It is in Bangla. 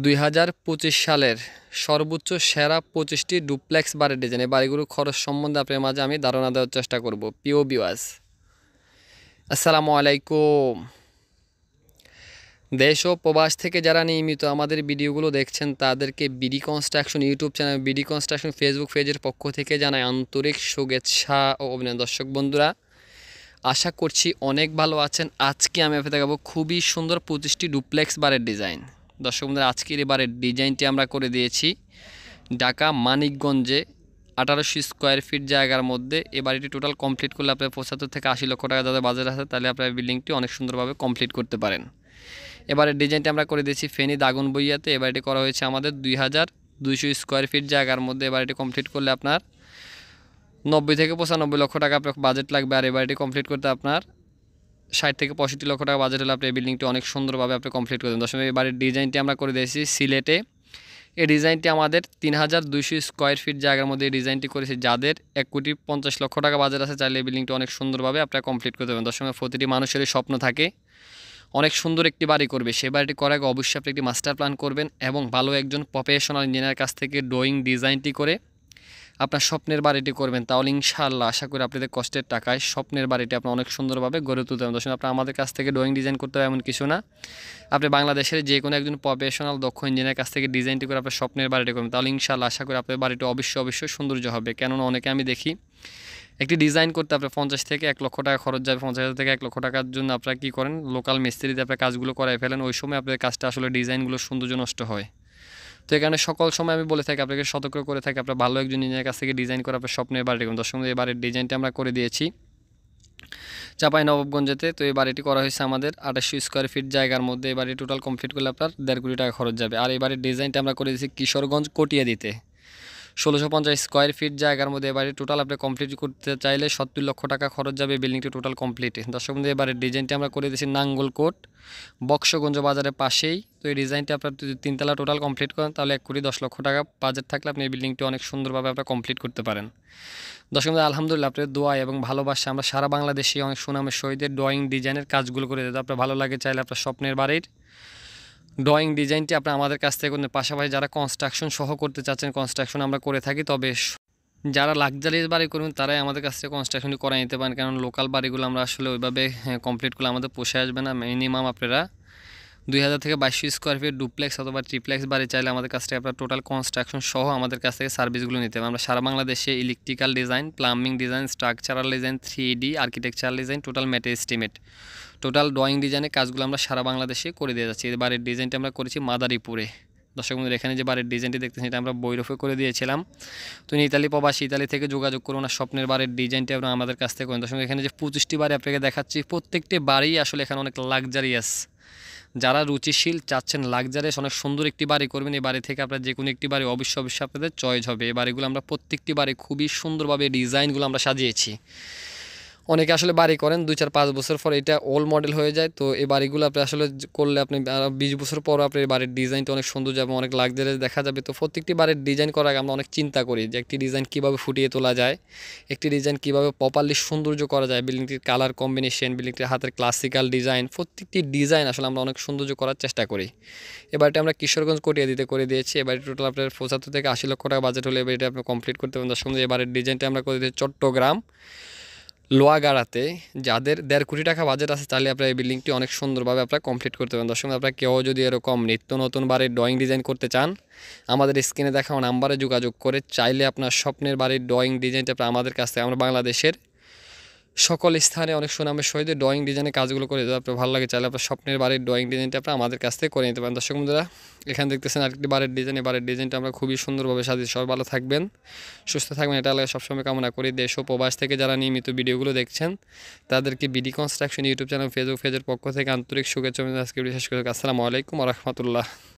2025 সালের সর্বোচ্চ সেরা 25টি ডুপ্লেক্স বাড়ির ডিজাইন। এই বাড়িগুলোর খরচ সম্বন্ধে আপনার মাঝে আমি ধারণা দেওয়ার চেষ্টা করব। প্রিয় ভিউয়ার্স, আসসালামু আলাইকুম। দেশ ও প্রবাস থেকে যারা নিয়মিত আমাদের ভিডিওগুলো দেখছেন তাদেরকে BD construction YouTube channel, BD construction Facebook পেজের পক্ষ থেকে জানাই আন্তরিক শুভেচ্ছা ও অভিনন্দন। দর্শক বন্ধুরা, আশা করছি অনেক ভালো আছেন। আজকে আমি আপনাদের দেখাবো খুবই সুন্দর 25টি ডুপ্লেক্স বাড়ির ডিজাইন। দর্শক বন্ধুরা, আজকের এই বাড়ির ডিজাইনটি আমরা করে দিয়েছি ঢাকা মানিকগঞ্জে 1800 স্কোয়ার ফিট জায়গার মধ্যে। এই বাড়িটি টোটাল কমপ্লিট করলে আপনার 75 থেকে 80 লক্ষ টাকা যাদের বাজার আছে, তাহলে আপনার বিল্ডিংটি অনেক সুন্দরভাবে কমপ্লিট করতে পারেন। এবারের ডিজাইনটি আমরা করে দিয়েছি ফেনী দাগনভূঞাতে। এ বাড়িটি করা হয়েছে আমাদের 2200 স্কোয়ার ফিট জায়গার মধ্যে। এ বাড়িটি কমপ্লিট করলে আপনার 90 থেকে 95 লক্ষ টাকা আপনার বাজেট লাগবে। আর এই বাড়িটি কমপ্লিট করতে আপনার 60 থেকে 65 লক্ষ টাকা বাজেট হলে আপনি এই বিল্ডিংটি অনেক সুন্দরভাবে আপনি কমপ্লিট করে দেন। দর্শক, এই বাড়ির ডিজাইনটি আমরা করে দিয়েছি সিলেটে। এই ডিজাইনটি আমাদের 3200 স্কোয়ার ফিট জায়গার মধ্যে এই ডিজাইনটি করেছি। যাদের 1,50,00,000 টাকা বাজেট আছে, চাইলে এই বিল্ডিংটি অনেক সুন্দরভাবে আপনারা কমপ্লিট করতে পারবেন। দর্শক, প্রতিটি মানুষেরই স্বপ্ন থাকে অনেক সুন্দর একটি বাড়ি করবে। সেই বাড়িটি করার আগে অবশ্যই আপনি একটি মাস্টার প্ল্যান করবেন এবং ভালো একজন প্রফেশনাল ইঞ্জিনিয়ারের কাছ থেকে ড্রয়িং ডিজাইনটি করে আপনার স্বপ্নের বাড়িটি করবেন। তাহলে ইনশাআল্লাহ আশা করি আপনাদের কষ্টের টাকায় স্বপ্নের বাড়িটি আপনি অনেক সুন্দরভাবে গড়ে তুলতে পারবেন। দর্শক, আপনি আমাদের কাছ থেকে ড্রয়িং ডিজাইন করতে হবে এমন কিছু না। আপনি বাংলাদেশের যে কোনো একজন প্রফেশনাল দক্ষ ইঞ্জিনিয়ারের কাছ থেকে ডিজাইনটি করে আপনার স্বপ্নের বাড়িটি করবেন। তাহলে ইনশাআল্লাহ আশা করি আপনার বাড়িটি অবশ্যই সৌন্দর্য হবে। কেননা অনেকে আমি দেখি একটি ডিজাইন করতে আপনার 50 থেকে 1 লক্ষ টাকা খরচ যাবে। 50,000 থেকে 1 লক্ষ টাকার জন্য আপনারা কী করেন, লোকাল মিস্ত্রিতে আপনার কাজগুলো করাই ফেলেন। ওই সময় আপনাদের কাজটা আসলে ডিজাইনগুলো সৌন্দর্য নষ্ট হয়। তো এখানে সকল সময় আমি বলে থাকি, আপনাকে সতর্ক করে থাকি, আপনার ভালো একজন ইঞ্জিনিয়ারের কাছ থেকে ডিজাইন করে আপনার স্বপ্নের বাড়িটি করুন। দর্শক, এই বাড়ির ডিজাইনটি আমরা করে দিয়েছি চাঁপাইনবাবগঞ্জেতে। তো এই বাড়িটি করা হয়েছে আমাদের 2800 স্কোয়ার ফিট জায়গার মধ্যে। এই বাড়ি টোটাল কমপ্লিট করলে আপনার 1.5 কোটি টাকা খরচ যাবে। আর এই বাড়ির ডিজাইনটা আমরা করে দিয়েছি কিশোরগঞ্জ কটিয়াদিতে 1650 স্কোয়ার ফিট জায়গার মধ্যে। এবারে টোটাল আপনি কমপ্লিট করতে চাইলে 70 লক্ষ টাকা খরচ যাবে বিল্ডিংটি টোটাল কমপ্লিট। দর্শক বন্ধু, এবারে ডিজাইনটি আমরা করে দিয়েছি নাঙ্গলকোট বক্সগঞ্জ বাজারের পাশেই। তো এই ডিজাইনটি আপনার যদি 3 তলা টোটাল কমপ্লিট করেন, তাহলে 1,10 লক্ষ টাকা বাজেট থাকলে আপনি এই বিল্ডিংটি অনেক সুন্দরভাবে আপনার কমপ্লিট করতে পারেন। দর্শক বন্ধু, আলহামদুলিল্লাহ আপনার দোয়া এবং ভালোবাসা আমরা সারা বাংলাদেশে অনেক সুনামের সহিত ড্রয়িং ডিজাইনের কাজগুলো করে দিতে। আপনার ভালো লাগে, চাইলে আপনার স্বপ্নের বাড়ির ড্রয়িং ডিজাইনটি আপনি আমাদের কাছ থেকে করুন। পাশাপাশি যারা কনস্ট্রাকশন সহ করতে চাচ্ছেন, কনস্ট্রাকশন আমরা করে থাকি। তবে যারা লাক্সারিয়াস বাড়ি করবেন তারাই আমাদের কাছ থেকে কনস্ট্রাকশনটি করাই নিতে পারেন। কারণ লোকাল বাড়িগুলো আমরা আসলে ওইভাবে কমপ্লিট করলে আমাদের পোষায় আসবে না। মিনিমাম আপনারা 2000 থেকে 2200 স্কোয়ার ফিট ডুপ্লেক্স অথবা ট্রিপ্লেক্স বাড়ি চাইলে আমাদের কাছ থেকে আপনার টোটাল কনস্ট্রাকশন সহ আমাদের কাছ থেকে সার্ভিসগুলো নিতে হবে। আমরা সারা বাংলাদেশে electrical design, plumbing design, structural design, 3D architectural design, total material estimate, total drawing ডিজাইনের কাজগুলো আমরা সারা বাংলাদেশে করে দিয়ে যাচ্ছি। এই বাড়ির ডিজাইনটি আমরা করেছি মাদারীপুরে। দর্শক বন্ধুরা, এখানে যে বাড়ির ডিজাইনটি দেখতেছেন এটা আমরা বৈরফে করে দিয়েছিলাম। তো ইতালি প্রবাসী, ইতালি থেকে যোগাযোগ করুন আর স্বপ্নের বাড়ির ডিজাইনটি আপনারা আমাদের কাছ থেকে করেন। দর্শক, এখানে যে 25টি বাড়ি আপনাকে দেখাচ্ছি, প্রত্যেকটি বাড়ি আসলে এখানে অনেক লাক্সারিয়াস। যারা রুচিশীল চাচ্ছেন লাক্সারিয়াস অনেক সুন্দর একটি বাড়ি করবেন, এই বাড়ি থেকে আপনার যে কোনো একটি বাড়ি অবশ্যই আপনাদের চয়েস হবে। এই বাড়িগুলো আমরা প্রত্যেকটি বাড়ি খুবই সুন্দরভাবে ডিজাইনগুলো আমরা সাজিয়েছি। অনেকে আসলে বাড়ি করেন 2-4-5 বছর পর এটা ওল্ড মডেল হয়ে যায়। তো এই বাড়িগুলো আপনি আসলে করলে আপনি 20 বছর পর আপনার এই বাড়ির ডিজাইনটা অনেক সুন্দর যাবে, অনেক লাক্সারিয়াস দেখা যাবে। তো প্রত্যেকটি বাড়ির ডিজাইন করার আগে আমরা অনেক চিন্তা করি যে একটি ডিজাইন কীভাবে ফুটিয়ে তোলা যায়, একটি ডিজাইন কীভাবে প্রপারলি সৌন্দর্য করা যায়, বিল্ডিংটির কালার কম্বিনেশন, বিল্ডিংটির হাতের ক্লাসিক্যাল ডিজাইন, প্রত্যেকটি ডিজাইন আসলে আমরা অনেক সৌন্দর্য করার চেষ্টা করি। এবারটি আমরা কিশোরগঞ্জ কটিয়াদিতে করে দিয়েছি। এবারে টোটাল আপনার 75 থেকে 80 লক্ষ টাকা বাজেট হলে এবারে আপনি কমপ্লিট করতে পারেন। দর্শক, এবারের ডিজাইনটা আমরা করে দিয়েছি চট্টগ্রাম লোয়াগাড়াতে। যাদের 1.5 কোটি টাকা বাজেট আছে, তাহলে আপনার এই বিল্ডিংটি অনেক সুন্দরভাবে আপনারা কমপ্লিট করতে পারেন। দর্শক, আপনারা কেউ যদি এরকম নিত্য নতুন বাড়ির ড্রয়িং ডিজাইন করতে চান, আমাদের স্ক্রিনে দেখানো নাম্বারে যোগাযোগ করে চাইলে আপনার স্বপ্নের বাড়ির ড্রয়িং ডিজাইনটা আপনার আমাদের কাছ থেকে আমরা বাংলাদেশের সকল স্থানে অনেক সুনামের সহিত ড্রয়িং ডিজাইনের কাজগুলো করে দেওয়া। আপনার ভালো লাগে, চাইলে আপনার স্বপ্নের বাড়ির ড্রয়িং ডিজাইনটা আপনার আমাদের কাছ থেকে করে নিতে পারেন। দর্শক বন্ধুরা, এখানে দেখতেছেন আরেকটি বাড়ির ডিজাইন। এই বাড়ির ডিজাইনটা আমরা খুবই সুন্দরভাবে সাজিয়ে। সবাই ভালো থাকবেন, সুস্থ থাকবেন, এটা লাগে সবসময় কামনা করি। দেশ ও প্রবাস থেকে যারা নিয়মিত ভিডিওগুলো দেখছেন তাদেরকে BD construction YouTube channel Facebook পেজের পক্ষ থেকে আন্তরিক শুভেচ্ছা। আজকে বিশেষ করে আসসালামু আলাইকুম ওয়া রাহমাতুল্লাহ।